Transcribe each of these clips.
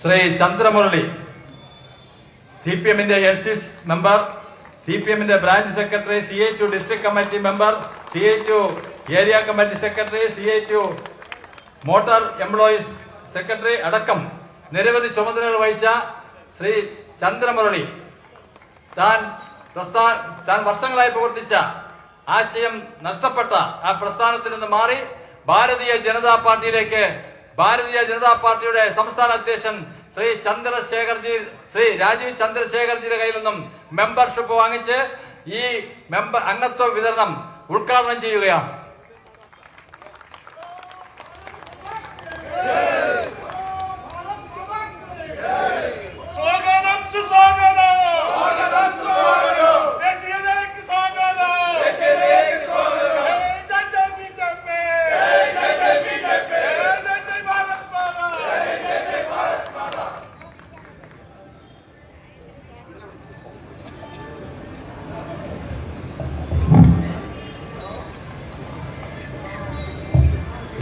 ശ്രീ ചന്ദ്രമുരളി, CPM-ന്റെ LC's member, CPM-ന്റെ branch secretary, CITU district committee member, CITU area committee secretary, CITU motor employees secretary അടക്കം നിരവധി ചുമതലകൾ വഹിച്ച ശ്രീ ചന്ദ്രമുരളി താൻ വർഷങ്ങളായി പ്രവർത്തിച്ച ആശയം നഷ്ടപ്പെട്ട ആ പ്രസ്ഥാനത്തിൽ നിന്ന് മാറി ഭാരതീയ ജനതാ പാർട്ടിയുടെ സംസ്ഥാന അധ്യക്ഷൻ ശ്രീ രാജീവ് ചന്ദ്രശേഖർജിയുടെ കയ്യിൽ നിന്നും മെമ്പർഷിപ്പ് വാങ്ങിച്ച് ഈ അംഗത്വ വിതരണം ഉദ്ഘാടനം ചെയ്യുകയാണ്.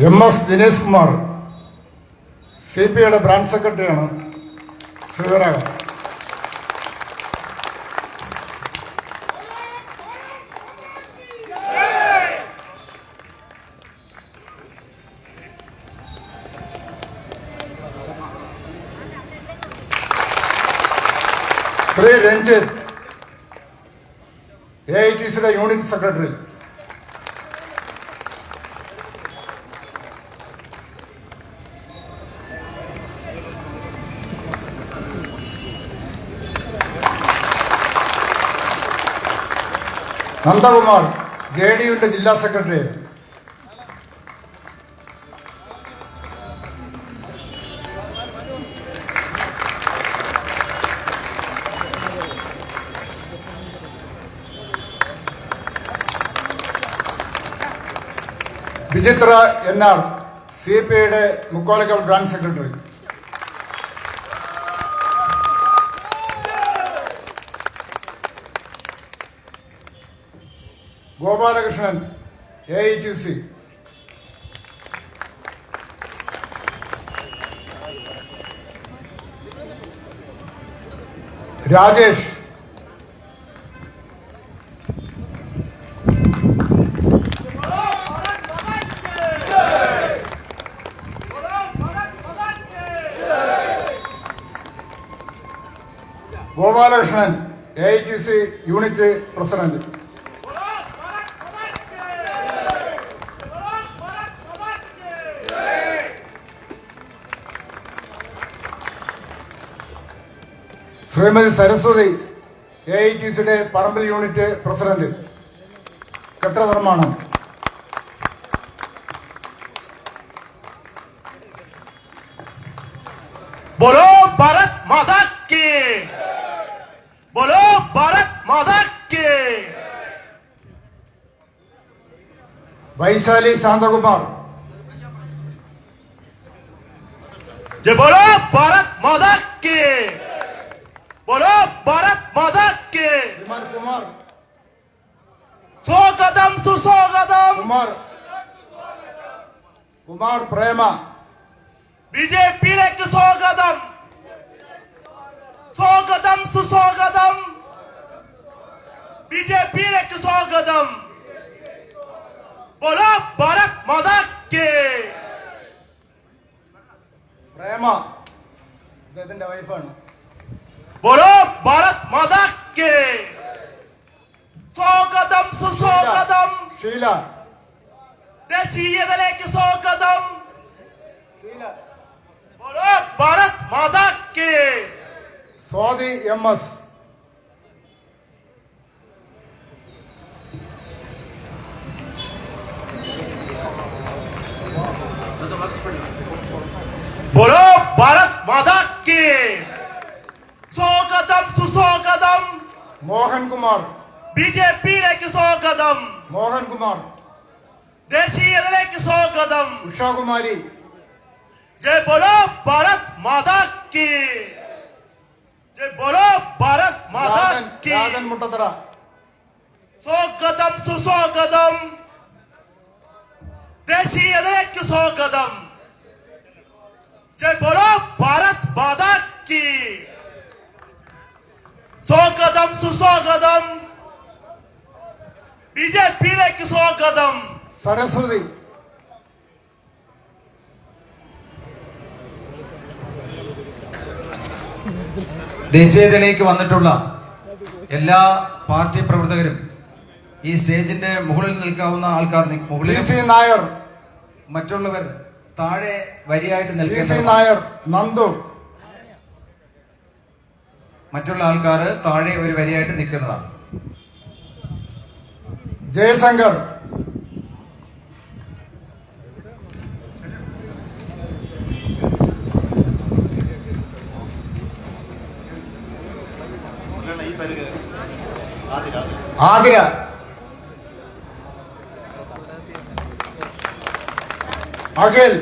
MS ദിനേശ് കുമാർ, CPI-യുടെ ബ്രാഞ്ച് സെക്രട്ടറിയാണ്. ശ്രീധരാഗം. ശ്രീ രഞ്ജിത്ത്, AITC-യുടെ യൂണിറ്റ് സെക്രട്ടറി. നന്ദകുമാർ, JDU-ന്റെ ജില്ലാ സെക്രട്ടറി. വിചിത്ര NR, CPI-യുടെ Mukkolakkal branch secretary. Gopalakrishnan, AITC. Rajesh, Gopalakrishnan, AITC unit president. Shrimati Saraswati, AITC-യുടെ പറമ്പിൽ യൂണിറ്റ് പ്രസിഡന്റ്, കെട്ടിട നിർമ്മാണം. बोलो भारत माता की, बोलो भारत माता की. വൈശാലി ശാന്തകുമാർ, जय बोलो भारत माता की, बोलो भारत माता की. വിമാൻ കുമാർ, സ്വാഗതം സുസ്വാഗതം. കുമാർ പ്രേമ, BJP-യിലേക്ക് സ്വാഗതം, സ്വാഗതം സുസ്വാഗതം. BJP-യിലേക്ക് സ്വാഗതം. बोलो भारत माता की. പ്രേമ അദ്ദേഹത്തിന്റെ വൈഫാണ്. बोलो भारत माता की. സ്വാഗതം സുസ്വാഗതം. ഷീല, ദേശീയതയിലേക്ക് സ്വാഗതം. बोलो भारत माता की. സ്വാതി MS, बोलो भारत माता की. സ്വാഗതം സുസ്വാഗതം. മോഹൻകുമാർ, BJP-യിലേക്ക് സ്വാഗതം. മോഹൻകുമാർ, ദേശീയതയിലേക്ക് സ്വാഗതം. ഉഷാകുമാരി, जय बोलो भारत माता की. जय बोलो भारत माता की. രാജൻ മുട്ടത്തറ, സ്വാഗതം സുസ്വാഗതം. ദേശീയതയിലേക്ക് സ്വാഗതം. जय बोलो भारत माता की സ്വാഗതം സുസ്വാഗതം ബിജെപിയിലേക്ക് സ്വാഗതം. സരസ്വതി. ദേശീയതയിലേക്ക് വന്നിട്ടുള്ള എല്ലാ പാർട്ടി പ്രവർത്തകരും ഈ സ്റ്റേജിന്റെ മുകളിൽ നിൽക്കാവുന്ന ആൾക്കാർ മുകളിൽ, PC നായർ. മറ്റുള്ളവർ താഴെ വരിയായിട്ട് PC നിൽക്കുന്ന നായർ. നന്ദു. മറ്റുള്ള ആൾക്കാർ താഴെ ഒരു വരിയായിട്ട് നിൽക്കുന്നതാണ്. ജയശങ്കർ. ആതിര. അഖിൽ.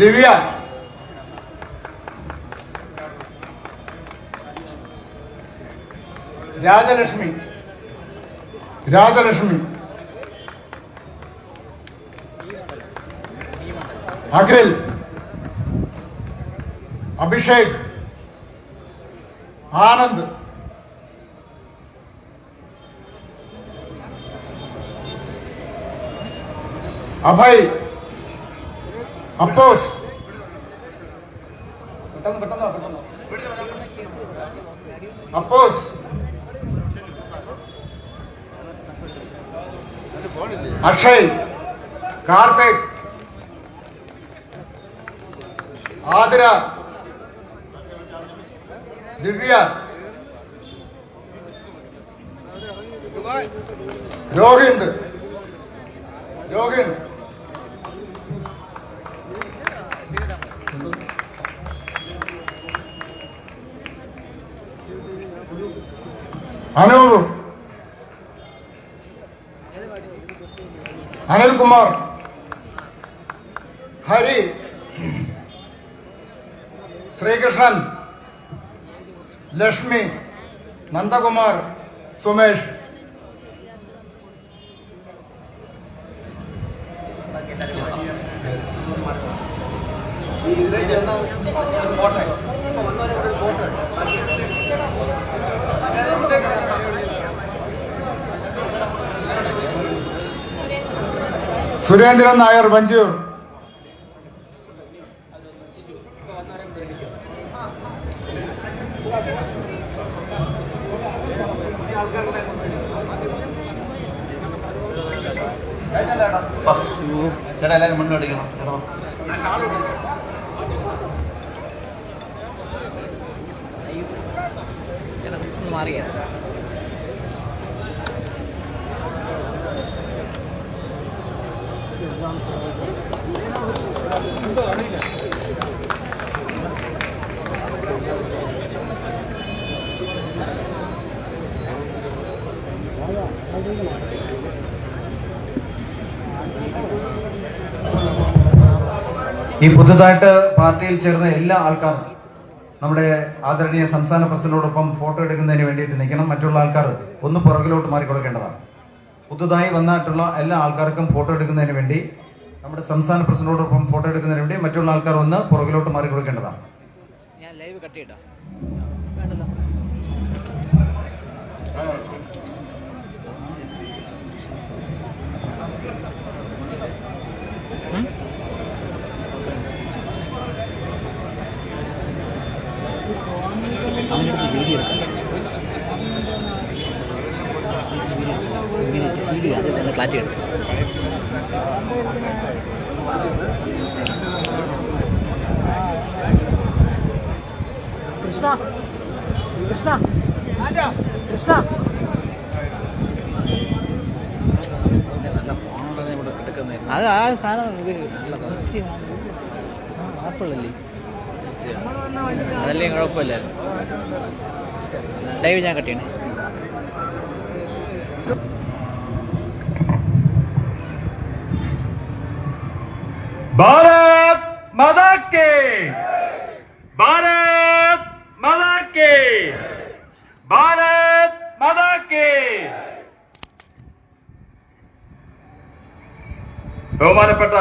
ദിവ്യ. രാജലക്ഷ്മി. രാജലക്ഷ്മി. അഖിൽ. അഭിഷേക്. ആനന്ദ്. അഭയ്. അപ്പോസ്. അപ്പോസ്. അക്ഷയ്. കാർത്തിക്. ആതിര. ദിവ്യ. രോഹിന്ദ്. രോഹിന്ദ്. അനൂപ്. അനിൽകുമാർ. ഹരി. ശ്രീകൃഷ്ണൻ. ലക്ഷ്മി. നന്ദകുമാർ. സുമേഷ്. സുരേന്ദ്രൻ നായർ. വഞ്ചൂർ. ചേട്ടാ എല്ലാവരും മുന്നോട്ടിക്കണം. മാറിയ ഈ പുതുതായിട്ട് പാർട്ടിയിൽ ചേർന്ന എല്ലാ ആൾക്കാരും നമ്മുടെ ആദരണീയ സംസ്ഥാന പ്രസിഡന്റിനോടൊപ്പം ഫോട്ടോ എടുക്കുന്നതിന് വേണ്ടിയിട്ട് നിൽക്കണം. മറ്റുള്ള ആൾക്കാർ ഒന്ന് പുറകിലോട്ട് മാറിക്കൊടുക്കേണ്ടതാണ്. പുതുതായി വന്നിട്ടുള്ള എല്ലാ ആൾക്കാർക്കും ഫോട്ടോ എടുക്കുന്നതിന് വേണ്ടി നമ്മുടെ സംസ്ഥാന പ്രസിഡന്റിനോടൊപ്പം ഫോട്ടോ എടുക്കുന്നതിന് വേണ്ടി മറ്റുള്ള ആൾക്കാർ ഒന്ന് പുറകിലോട്ട് മാറിക്കൊടുക്കേണ്ടതാണ്. ഞാൻ ലൈവ് കട്ട് ചെയ്യട്ടോ. വീഡിയോ അത് തന്നെ ക്ലാറ്റ് ചെയ്യണം. കൃഷ്ണ കൃഷ്ണ കൃഷ്ണ അത് ആ സാധനം നല്ല ആപ്പിളല്ലേ, അതല്ലേ കുഴപ്പമില്ലായിരുന്നു. ലൈവ് ഞാൻ കട്ട് ചെയ്യണേ. ഭാരത് മാതാ കി ഭാരത് മാതാ കി ഭാരത് മാതാ കി. ബഹുമാനപ്പെട്ട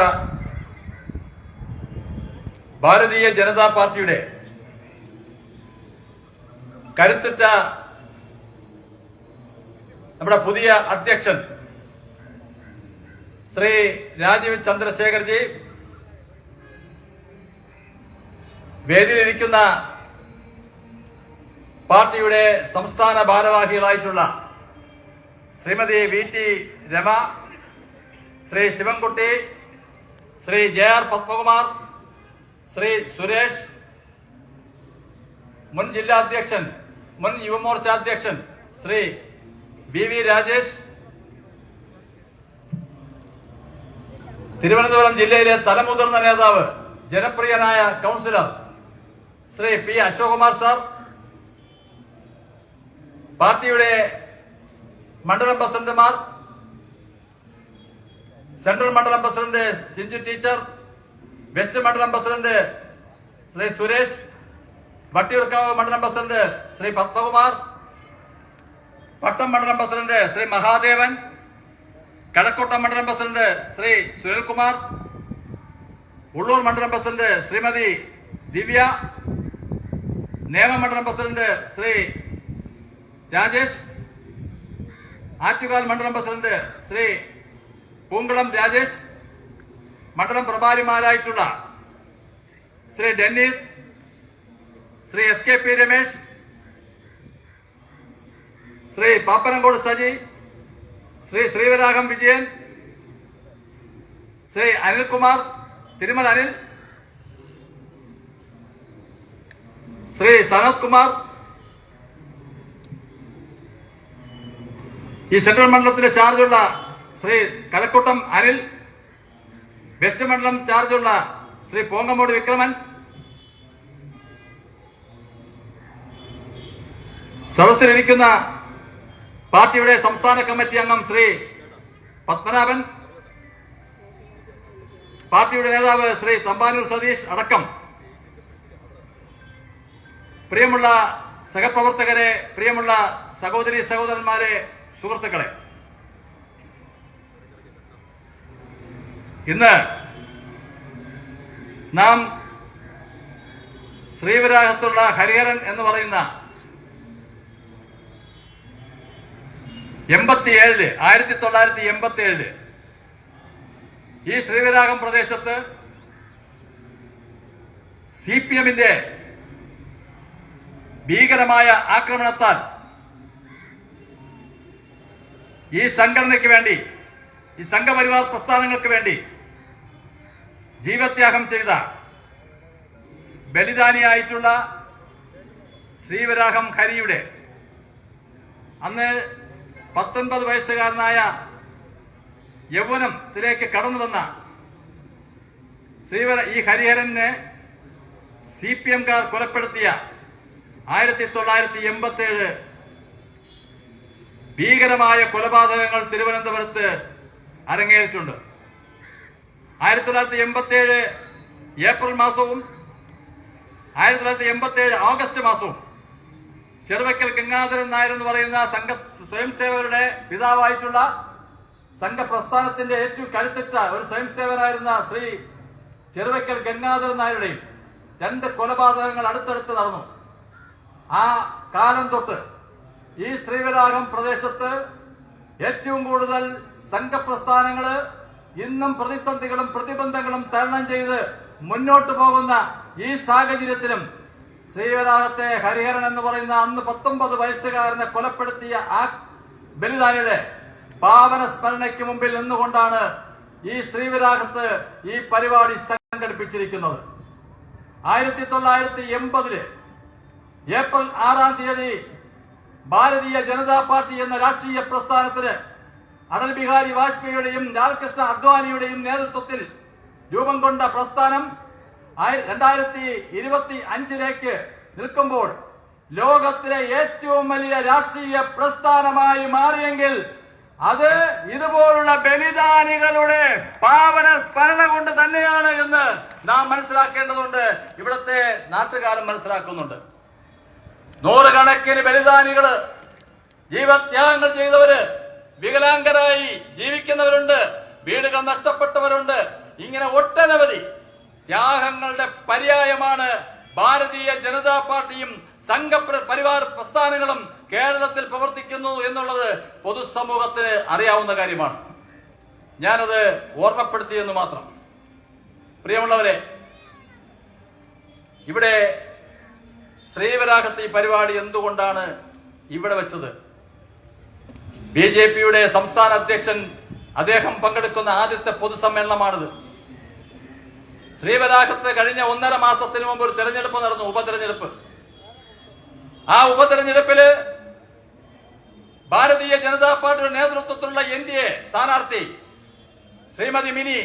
ഭാരതീയ ജനതാ പാർട്ടിയുടെ കരുത്തുറ്റ നമ്മുടെ പുതിയ അധ്യക്ഷൻ ശ്രീ രാജീവ് ചന്ദ്രശേഖർജി, വേദിയിലിരിക്കുന്ന പാർട്ടിയുടെ സംസ്ഥാന ഭാരവാഹികളായിട്ടുള്ള ശ്രീമതി VT രമ, ശ്രീ ശിവൻകുട്ടി, ശ്രീ JR പത്മകുമാർ, ശ്രീ സുരേഷ്, മുൻ ജില്ലാ അധ്യക്ഷൻ, മുൻ യുവമോർച്ച അധ്യക്ഷൻ ശ്രീ BV രാജേഷ്, തിരുവനന്തപുരം ജില്ലയിലെ തലമുതിർന്ന നേതാവ്, ജനപ്രിയനായ councillor Shri P Ashokumar sir, പാർട്ടിയുടെ മണ്ഡലം പ്രസിഡന്റുമാർ, സെൻട്രൽ മണ്ഡലം പ്രസിഡന്റ് ചിഞ്ചു ടീച്ചർ, വെസ്റ്റ് മണ്ഡലം പ്രസിഡന്റ് ശ്രീ സുരേഷ്, വട്ടിയൂർക്കാവ് മണ്ഡലം പ്രസിഡന്റ് ശ്രീ പത്മകുമാർ, പട്ടം മണ്ഡലം പ്രസിഡന്റ് ശ്രീ മഹാദേവൻ, കഴക്കൂട്ടം മണ്ഡലം പ്രസിഡന്റ് ശ്രീ സുനിൽകുമാർ, ഉള്ളൂർ മണ്ഡലം പ്രസിഡന്റ് ശ്രീമതി ദിവ്യ, നേമമണ്ഡലം പ്രസിഡന്റ് ശ്രീ രാജേഷ്, ആറ്റുകാൽ മണ്ഡലം പ്രസിഡന്റ് ശ്രീ പൂങ്കളം രാജേഷ്, മണ്ഡലം പ്രഭാരിമാരായിട്ടുള്ള ശ്രീ ഡെന്നീസ്, ശ്രീ SKP രമേശ്, ശ്രീ പാപ്പനംകോട് സജി, ശ്രീ ശ്രീവരാഘം വിജയൻ, ശ്രീ അനിൽകുമാർ, തിരുമല അനിൽ, ശ്രീ സനത് കുമാർ, ഈ സെൻട്രൽ മണ്ഡലത്തിന്റെ ചാർജുള്ള ശ്രീ കഴക്കൂട്ടം അനിൽ, വെസ്റ്റ് മണ്ഡലം ചാർജുള്ള ശ്രീ പോങ്ങമോട് വിക്രമൻ, സദസ്സിലിരിക്കുന്ന പാർട്ടിയുടെ സംസ്ഥാന കമ്മിറ്റി അംഗം ശ്രീ പത്മനാഭൻ, പാർട്ടിയുടെ നേതാവ് ശ്രീ തമ്പാനൂർ സതീഷ് അടക്കം പ്രിയമുള്ള സഹപ്രവർത്തകരെ, പ്രിയമുള്ള സഹോദരി സഹോദരന്മാരെ, സുഹൃത്തുക്കളെ, ഇന്ന് നാം ശ്രീവരാഹത്തുള്ള ഹരിഹരൻ എന്ന് പറയുന്ന 1987 ഈ ശ്രീവരാഹം പ്രദേശത്ത് CPMന്റെ ഭീകരമായ ആക്രമണത്താൽ ഈ സംഘടനയ്ക്ക് വേണ്ടി, ഈ സംഘപരിവാർ പ്രസ്ഥാനങ്ങൾക്ക് വേണ്ടി ജീവത്യാഗം ചെയ്ത ബലിദാനിയായിട്ടുള്ള ശ്രീവരാഹം ഹരിയുടെ അന്ന് 19 വയസ്സുകാരനായ യൗവനത്തിലേക്ക് കടന്നു വന്ന ഈ ഹരിഹരനെ CPMകാർ കൊലപ്പെടുത്തിയ 1987 ഭീകരമായ കൊലപാതകങ്ങൾ തിരുവനന്തപുരത്ത് അരങ്ങേറിയിട്ടുണ്ട്. 1987 ഏപ്രിൽ മാസവും 1987 ഓഗസ്റ്റ് മാസവും ചെറുവക്കൽ ഗംഗാധരൻ നായർ എന്ന് പറയുന്ന സ്വയംസേവകരുടെ പിതാവായിട്ടുള്ള സംഘപ്രസ്ഥാനത്തിന്റെ ഏറ്റവും കരുത്തുറ്റ ഒരു സ്വയംസേവനായിരുന്ന ശ്രീ ചെറുവക്കൽ ഗംഗാധരൻ നായരുടെയും 2 കൊലപാതകങ്ങൾ അടുത്തടുത്ത് നടന്നു. ആ കാലം തൊട്ട് ഈ ശ്രീവരാഹം പ്രദേശത്ത് ഏറ്റവും കൂടുതൽ സംഘപ്രസ്ഥാനങ്ങള് ഇന്നും പ്രതിസന്ധികളും പ്രതിബന്ധങ്ങളും തരണം ചെയ്ത് മുന്നോട്ടു പോകുന്ന ഈ സാഹചര്യത്തിലും ശ്രീവരാഹത്തെ ഹരിഹരൻ എന്ന് പറയുന്ന അന്ന് 19 വയസ്സുകാരനെ കൊലപ്പെടുത്തിയ ആ ബലിദാനിയുടെ പാവന സ്മരണയ്ക്ക് മുമ്പിൽ നിന്നുകൊണ്ടാണ് ഈ ശ്രീവരാഹത്ത് ഈ പരിപാടി സംഘടിപ്പിച്ചിരിക്കുന്നത്. 1980 ഏപ്രിൽ 6-ാം തീയതി ഭാരതീയ ജനതാ പാർട്ടി എന്ന രാഷ്ട്രീയ പ്രസ്ഥാനത്തിന് അടൽ ബിഹാരി വാജ്പേയിയുടെയും ലാൽകൃഷ്ണ അദ്വാനിയുടെയും നേതൃത്വത്തിൽ രൂപം കൊണ്ട പ്രസ്ഥാനം 2025 നിൽക്കുമ്പോൾ ലോകത്തിലെ ഏറ്റവും വലിയ രാഷ്ട്രീയ പ്രസ്ഥാനമായി മാറിയെങ്കിൽ അത് ഇതുപോലുള്ള ബലിദാനികളുടെ പാവന സ്മരണ കൊണ്ട് തന്നെയാണ് എന്ന് നാം മനസ്സിലാക്കേണ്ടതുണ്ട്. ഇവിടുത്തെ നാട്ടുകാരും മനസ്സിലാക്കുന്നുണ്ട്. നൂറുകണക്കിന് ബലിദാനികള്, ജീവത്യാഗങ്ങൾ ചെയ്തവര്, വികലാംഗരായി ജീവിക്കുന്നവരുണ്ട്, വീടുകൾ നഷ്ടപ്പെട്ടവരുണ്ട്. ഇങ്ങനെ ഒട്ടനവധി ത്യാഗങ്ങളുടെ പര്യായമാണ് ഭാരതീയ ജനതാ പാർട്ടിയും സംഘപരിവാർ പ്രസ്ഥാനങ്ങളും കേരളത്തിൽ പ്രവർത്തിക്കുന്നു എന്നുള്ളത് പൊതുസമൂഹത്തിന് അറിയാവുന്ന കാര്യമാണ്. ഞാനത് ഓർമ്മപ്പെടുത്തിയെന്ന് മാത്രം. പ്രിയമുള്ളവരെ, ഇവിടെ ശ്രീവരാഹത്ത് ഈ പരിപാടി എന്തുകൊണ്ടാണ് ഇവിടെ വെച്ചത്? BJP-യുടെ സംസ്ഥാന അധ്യക്ഷൻ അദ്ദേഹം പങ്കെടുക്കുന്ന ആദ്യത്തെ പൊതുസമ്മേളനമാണിത്. ശ്രീവരാഹത്ത് കഴിഞ്ഞ 1.5 മാസത്തിന് മുമ്പ് ഒരു തെരഞ്ഞെടുപ്പ് നടന്നു, ഉപതെരഞ്ഞെടുപ്പ്. ആ ഉപതെരഞ്ഞെടുപ്പില് ഭാരതീയ ജനതാ പാർട്ടിയുടെ നേതൃത്വത്തിലുള്ള NDA സ്ഥാനാർത്ഥി ശ്രീമതി മിനി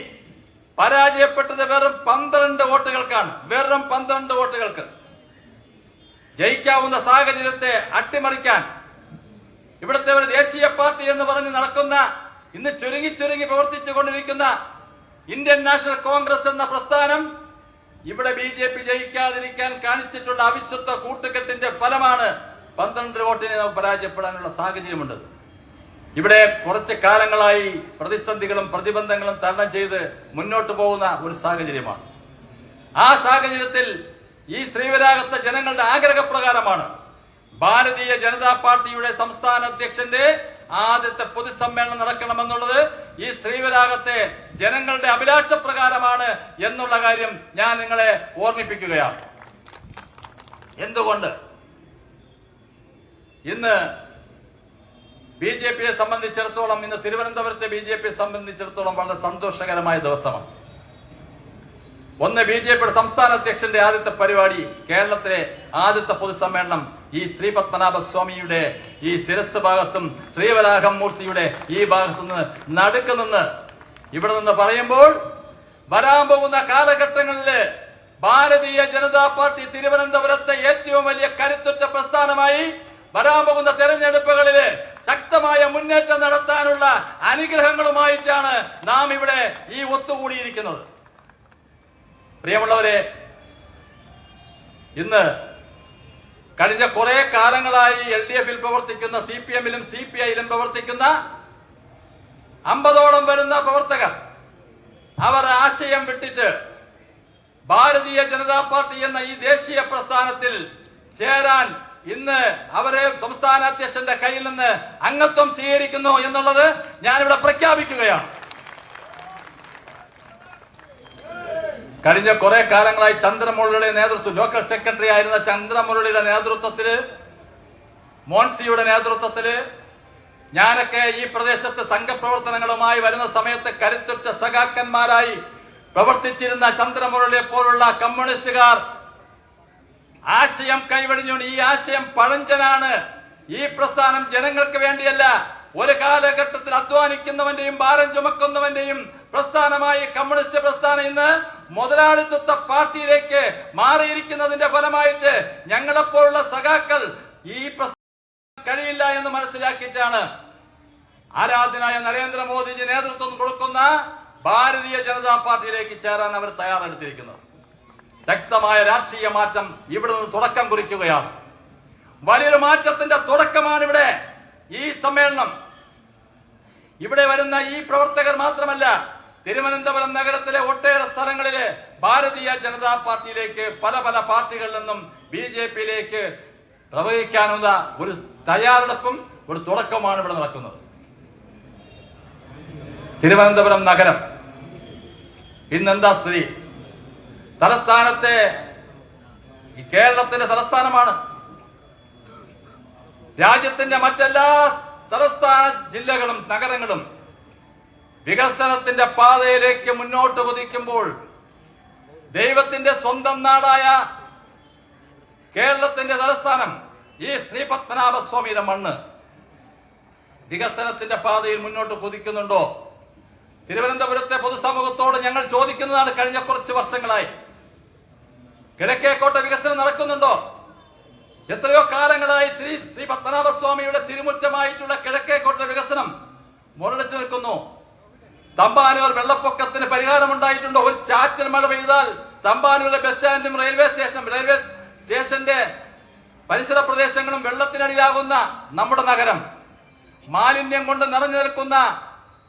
പരാജയപ്പെട്ടത് വെറും 12 വോട്ടുകൾക്കാണ്. വെറും 12 വോട്ടുകൾക്ക് ജയിക്കാവുന്ന സാഹചര്യത്തെ അട്ടിമറിക്കാൻ ഇവിടുത്തെ ഒരു ദേശീയ പാർട്ടി എന്ന് പറഞ്ഞ് നടക്കുന്ന, ഇന്ന് ചുരുങ്ങി പ്രവർത്തിച്ചു കൊണ്ടിരിക്കുന്ന ഇന്ത്യൻ നാഷണൽ കോൺഗ്രസ് എന്ന പ്രസ്ഥാനം ഇവിടെ BJP ജയിക്കാതിരിക്കാൻ കാണിച്ചിട്ടുള്ള അവിശുദ്ധ കൂട്ടുകെട്ടിന്റെ ഫലമാണ് 12 വോട്ടിനെ പരാജയപ്പെടാനുള്ള സാഹചര്യമുണ്ട്. ഇവിടെ കുറച്ച് കാലങ്ങളായി പ്രതിസന്ധികളും പ്രതിബന്ധങ്ങളും തരണം ചെയ്ത് മുന്നോട്ട് പോകുന്ന ഒരു സാഹചര്യമാണ്. ആ സാഹചര്യത്തിൽ ഈ ശ്രീവരാഹത്തെ ജനങ്ങളുടെ ആഗ്രഹപ്രകാരമാണ് ഭാരതീയ ജനതാ പാർട്ടിയുടെ സംസ്ഥാന അധ്യക്ഷന്റെ ആദ്യത്തെ പൊതുസമ്മേളനം നടക്കണമെന്നുള്ളത്. ഈ ശ്രീവരാഹത്തെ ജനങ്ങളുടെ അഭിലാഷപ്രകാരമാണ് എന്നുള്ള കാര്യം ഞാൻ നിങ്ങളെ ഓർമ്മിപ്പിക്കുകയാണ്. എന്തുകൊണ്ട് ഇന്ന് BJP-യെ സംബന്ധിച്ചിടത്തോളം, ഇന്ന് തിരുവനന്തപുരത്തെ BJP-യെ സംബന്ധിച്ചിടത്തോളം വളരെ സന്തോഷകരമായ ദിവസമാണ്. ഒന്ന്, BJP-യുടെ സംസ്ഥാന അധ്യക്ഷന്റെ ആദ്യത്തെ പരിപാടി, കേരളത്തിലെ ആദ്യത്തെ പൊതുസമ്മേളനം ഈ ശ്രീ പത്മനാഭ സ്വാമിയുടെ ഈ ശിരസ് ഭാഗത്തും ശ്രീവരാഹം മൂർത്തിയുടെ ഈ ഭാഗത്തുനിന്ന് നടുക്ക് നിന്ന് ഇവിടെ നിന്ന് പറയുമ്പോൾ വരാൻ പോകുന്ന കാലഘട്ടങ്ങളില് ഭാരതീയ ജനതാ പാർട്ടി തിരുവനന്തപുരത്തെ ഏറ്റവും വലിയ കരുത്തുറ്റ പ്രസ്ഥാനമായി വരാൻ പോകുന്ന തെരഞ്ഞെടുപ്പുകളില് ശക്തമായ മുന്നേറ്റം നടത്താനുള്ള അനുഗ്രഹങ്ങളുമായിട്ടാണ് നാം ഇവിടെ ഈ ഒത്തുകൂടിയിരിക്കുന്നത്. പ്രിയമുള്ളവരെ, ഇന്ന് കഴിഞ്ഞ കുറെ കാലങ്ങളായി LDF-ൽ പ്രവർത്തിക്കുന്ന, CPM-ലും CPI-ലും പ്രവർത്തിക്കുന്ന 50ഓളം വരുന്ന പ്രവർത്തകർ അവർ ആശയം വിട്ടിട്ട് ഭാരതീയ ജനതാ പാർട്ടി എന്ന ഈ ദേശീയ പ്രസ്ഥാനത്തിൽ ചേരാൻ ഇന്ന് അവരെ സംസ്ഥാന അധ്യക്ഷന്റെ കയ്യിൽ നിന്ന് അംഗത്വം സ്വീകരിക്കുന്നു എന്നുള്ളത് ഞാനിവിടെ പ്രഖ്യാപിക്കുകയാണ്. കഴിഞ്ഞ കുറെ കാലങ്ങളായി ചന്ദ്രമുരളിയുടെ നേതൃത്വം, ലോക്കൽ സെക്രട്ടറി ആയിരുന്ന ചന്ദ്രമുരളിയുടെ നേതൃത്വത്തില്, മോൻസിയുടെ നേതൃത്വത്തില് ഞാനൊക്കെ ഈ പ്രദേശത്ത് സംഘപ്രവർത്തനങ്ങളുമായി വരുന്ന സമയത്ത് കരുത്തുറ്റ സഖാക്കന്മാരായി പ്രവർത്തിച്ചിരുന്ന ചന്ദ്രമുരളിയെ പോലുള്ള കമ്മ്യൂണിസ്റ്റുകാർ ആശയം കൈവെടിഞ്ഞുകൊണ്ട് ഈ ആശയം പഴഞ്ചനാണ്, ഈ പ്രസ്ഥാനം ജനങ്ങൾക്ക് വേണ്ടിയല്ല, ഒരു കാലഘട്ടത്തിൽ അധ്വാനിക്കുന്നവന്റെയും ഭാരം ചുമക്കുന്നവന്റെയും പ്രസ്ഥാനമായി കമ്മ്യൂണിസ്റ്റ് പ്രസ്ഥാനം ഇന്ന് മുതലാളിത്വ പാർട്ടിയിലേക്ക് മാറിയിരിക്കുന്നതിന്റെ ഫലമായിട്ട് ഞങ്ങളെപ്പോലുള്ള സഖാക്കൾ ഈ പ്രസ്ഥാനം കഴിയില്ല എന്ന് മനസ്സിലാക്കിയിട്ടാണ് ആരാധനായ നരേന്ദ്രമോദിജി നേതൃത്വം കൊടുക്കുന്ന ഭാരതീയ ജനതാ പാർട്ടിയിലേക്ക് ചേരാൻ അവർ തയ്യാറെടുത്തിരിക്കുന്നത്. ശക്തമായ രാഷ്ട്രീയ മാറ്റം ഇവിടെ നിന്ന് തുടക്കം കുറിക്കുകയാണ്. വലിയൊരു മാറ്റത്തിന്റെ തുടക്കമാണ് ഇവിടെ ഈ സമ്മേളനം. ഇവിടെ വരുന്ന ഈ പ്രവർത്തകർ മാത്രമല്ല, തിരുവനന്തപുരം നഗരത്തിലെ ഒട്ടേറെ സ്ഥലങ്ങളിലെ ഭാരതീയ ജനതാ പാർട്ടിയിലേക്ക് പല പാർട്ടികളിൽ നിന്നും BJP-യിലേക്ക് പ്രവഹിക്കാനുള്ള ഒരു തയ്യാറെടുപ്പും ഒരു തുടക്കമാണ് ഇവിടെ നടക്കുന്നത്. തിരുവനന്തപുരം നഗരം ഇന്നെന്താ സ്ഥിതി? തലസ്ഥാനത്തെ, ഈ കേരളത്തിന്റെ തലസ്ഥാനമാണ്. രാജ്യത്തിന്റെ മറ്റെല്ലാ തലസ്ഥാന ജില്ലകളും നഗരങ്ങളും വികസനത്തിന്റെ പാതയിലേക്ക് മുന്നോട്ട് കുതിക്കുമ്പോൾ ദൈവത്തിന്റെ സ്വന്തം നാടായ കേരളത്തിന്റെ തലസ്ഥാനം ഈ ശ്രീ പത്മനാഭസ്വാമിയുടെ മണ്ണ് വികസനത്തിന്റെ പാതയിൽ മുന്നോട്ട് കുതിക്കുന്നുണ്ടോ? തിരുവനന്തപുരത്തെ പൊതുസമൂഹത്തോട് ഞങ്ങൾ ചോദിക്കുന്നതാണ്. കഴിഞ്ഞ കുറച്ച് വർഷങ്ങളായി കിഴക്കേക്കോട്ട വികസനം നടക്കുന്നുണ്ടോ? എത്രയോ കാലങ്ങളായി ശ്രീ പത്മനാഭസ്വാമിയുടെ തിരുമുറ്റമായിട്ടുള്ള കിഴക്കേക്കോട്ട വികസനം മുരടിച്ചു നിൽക്കുന്നു. തമ്പാനൂർ വെള്ളപ്പൊക്കത്തിന് പരിഹാരമുണ്ടായിട്ടുണ്ടോ? ഒരു ചാറ്റൽ മഴ പെയ്താൽ തമ്പാനൂരിലെ ബസ് സ്റ്റാൻഡും റെയിൽവേ സ്റ്റേഷന്റെ പരിസര പ്രദേശങ്ങളും വെള്ളത്തിനടിയാകുന്ന നമ്മുടെ നഗരം, മാലിന്യം കൊണ്ട് നിറഞ്ഞു നിൽക്കുന്ന,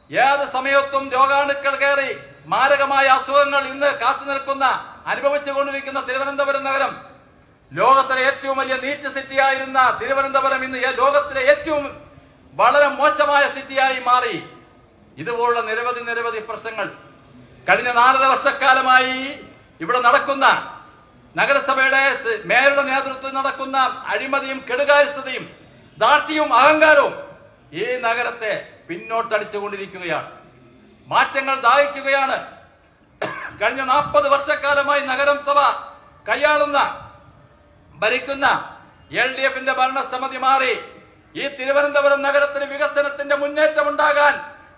ഏത് സമയത്തും രോഗാണുക്കൾ കയറി മാരകമായ അസുഖങ്ങൾ ഇന്ന് കാത്തു നിൽക്കുന്ന അനുഭവിച്ചുകൊണ്ടിരിക്കുന്ന തിരുവനന്തപുരം നഗരം, ലോകത്തിലെ ഏറ്റവും വലിയ നീറ്റ് സിറ്റിയായിരുന്ന തിരുവനന്തപുരം ഇന്ന് ലോകത്തിലെ ഏറ്റവും വളരെ മോശമായ സിറ്റിയായി മാറി. ഇതുപോലുള്ള നിരവധി പ്രശ്നങ്ങൾ കഴിഞ്ഞ 4 വർഷക്കാലമായി ഇവിടെ നടക്കുന്ന നഗരസഭയുടെ മേയറുടെ നേതൃത്വത്തിൽ നടക്കുന്ന അഴിമതിയും കെടുകാര്യസ്ഥതയും ദാർഢ്യവും അഹങ്കാരവും ഈ നഗരത്തെ പിന്നോട്ടടിച്ചുകൊണ്ടിരിക്കുകയാണ്. മാറ്റങ്ങൾ ദാഹിക്കുകയാണ്. കഴിഞ്ഞ 40 വർഷക്കാലമായി നഗരസഭ കൈയാളുന്ന ഭരിക്കുന്ന LDFന്റെ ഭരണസമിതി മാറി. ഈ തിരുവനന്തപുരം നഗരത്തിന് വികസനത്തിന്റെ മുന്നേറ്റം ഉണ്ടാകാൻ,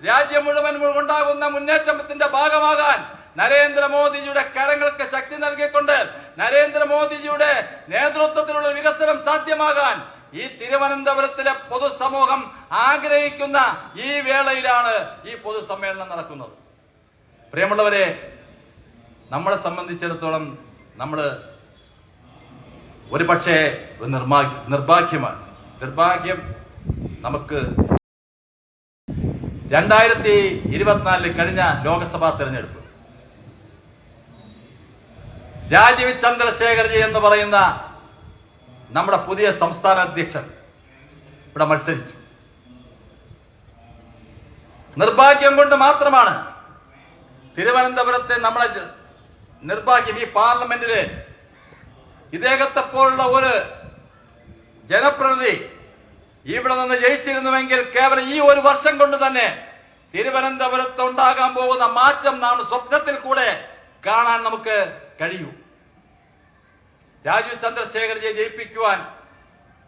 രാജ്യം മുഴുവൻ ഉണ്ടാകുന്ന മുന്നേറ്റത്തിന്റെ ഭാഗമാകാൻ നരേന്ദ്രമോദിജിയുടെ കരങ്ങൾക്ക് ശക്തി നൽകിക്കൊണ്ട് നരേന്ദ്രമോദിജിയുടെ നേതൃത്വത്തിലുള്ള വികസനം സാധ്യമാകാൻ ഈ തിരുവനന്തപുരത്തിലെ പൊതുസമൂഹം ആഗ്രഹിക്കുന്ന ഈ വേളയിലാണ് ഈ പൊതുസമ്മേളനം നടക്കുന്നത്. പ്രിയമുള്ളവരെ, നമ്മളെ സംബന്ധിച്ചിടത്തോളം നമ്മൾ ഒരു പക്ഷേ നിർഭാഗ്യം നമുക്ക് 2024 കഴിഞ്ഞ ലോക്സഭാ തെരഞ്ഞെടുപ്പ് രാജീവ് ചന്ദ്രശേഖർജി എന്ന് പറയുന്ന നമ്മുടെ പുതിയ സംസ്ഥാന അധ്യക്ഷൻ ഇവിടെ മത്സരിച്ചു. നിർഭാഗ്യം കൊണ്ട് മാത്രമാണ് തിരുവനന്തപുരത്തെ നമ്മളെ നിർഭാഗ്യം. ഈ പാർലമെന്റില് ഇദ്ദേഹത്തെ പോലുള്ള ഒരു ജനപ്രതിനിധി ഇവിടെ നിന്ന് ജയിച്ചിരുന്നുവെങ്കിൽ കേവലം ഈ ഒരു വർഷം കൊണ്ട് തന്നെ തിരുവനന്തപുരത്ത് ഉണ്ടാകാൻ പോകുന്ന മാറ്റം നാം സ്വപ്നത്തിൽ കൂടെ കാണാൻ നമുക്ക് കഴിയൂ. രാജീവ് ചന്ദ്രശേഖർജിയെ ജയിപ്പിക്കുവാൻ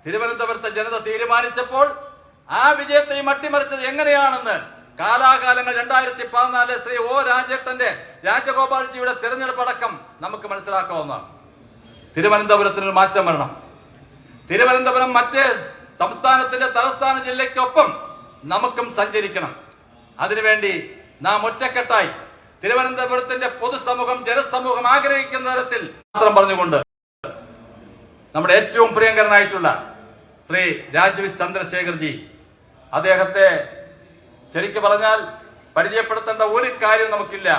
തിരുവനന്തപുരത്തെ ജനത തീരുമാനിച്ചപ്പോൾ ആ വിജയത്തെയും അട്ടിമറിച്ചത് എങ്ങനെയാണെന്ന് കാലാകാലങ്ങൾ 2014 ശ്രീ ഒ രാജഗോപാൽജിയുടെ തെരഞ്ഞെടുപ്പ് അടക്കം നമുക്ക് മനസ്സിലാക്കാവുന്നതാണ്. തിരുവനന്തപുരത്തിനൊരു മാറ്റം വരണം. തിരുവനന്തപുരം മറ്റ് സംസ്ഥാനത്തിന്റെ തലസ്ഥാന ജില്ലയ്ക്കൊപ്പം നമുക്കും സഞ്ചരിക്കണം. അതിനുവേണ്ടി നാം ഒറ്റക്കെട്ടായി തിരുവനന്തപുരത്തിന്റെ പൊതുസമൂഹം, ജനസമൂഹം ആഗ്രഹിക്കുന്ന തരത്തിൽ മാത്രം പറഞ്ഞുകൊണ്ട് നമ്മുടെ ഏറ്റവും പ്രിയങ്കരനായിട്ടുള്ള ശ്രീ രാജീവ് ചന്ദ്രശേഖർജി, അദ്ദേഹത്തെ ശരിക്കു പറഞ്ഞാൽ പരിചയപ്പെടുത്തേണ്ട ഒരു കാര്യം നമുക്കില്ല.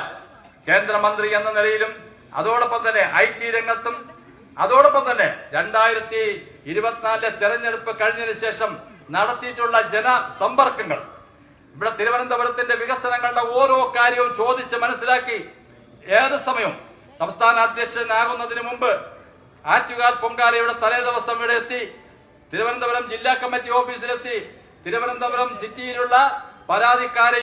കേന്ദ്രമന്ത്രി എന്ന നിലയിലും അതോടൊപ്പം തന്നെ IT രംഗത്തും അതോടൊപ്പം തന്നെ 2024 തെരഞ്ഞെടുപ്പ് കഴിഞ്ഞതിന് ശേഷം നടത്തിയിട്ടുള്ള ജനസമ്പർക്കങ്ങൾ, ഇവിടെ തിരുവനന്തപുരത്തിന്റെ വികസനങ്ങളുടെ ഓരോ കാര്യവും ചോദിച്ച് മനസ്സിലാക്കി ഏത് സമയവും സംസ്ഥാന അധ്യക്ഷനാകുന്നതിന് മുമ്പ് ആറ്റുകാൽ പൊങ്കാലയുടെ തലേ ദിവസം ഇവിടെ എത്തി, തിരുവനന്തപുരം ജില്ലാ കമ്മിറ്റി ഓഫീസിലെത്തി, തിരുവനന്തപുരം സിറ്റിയിലുള്ള പരാതിക്കാരെ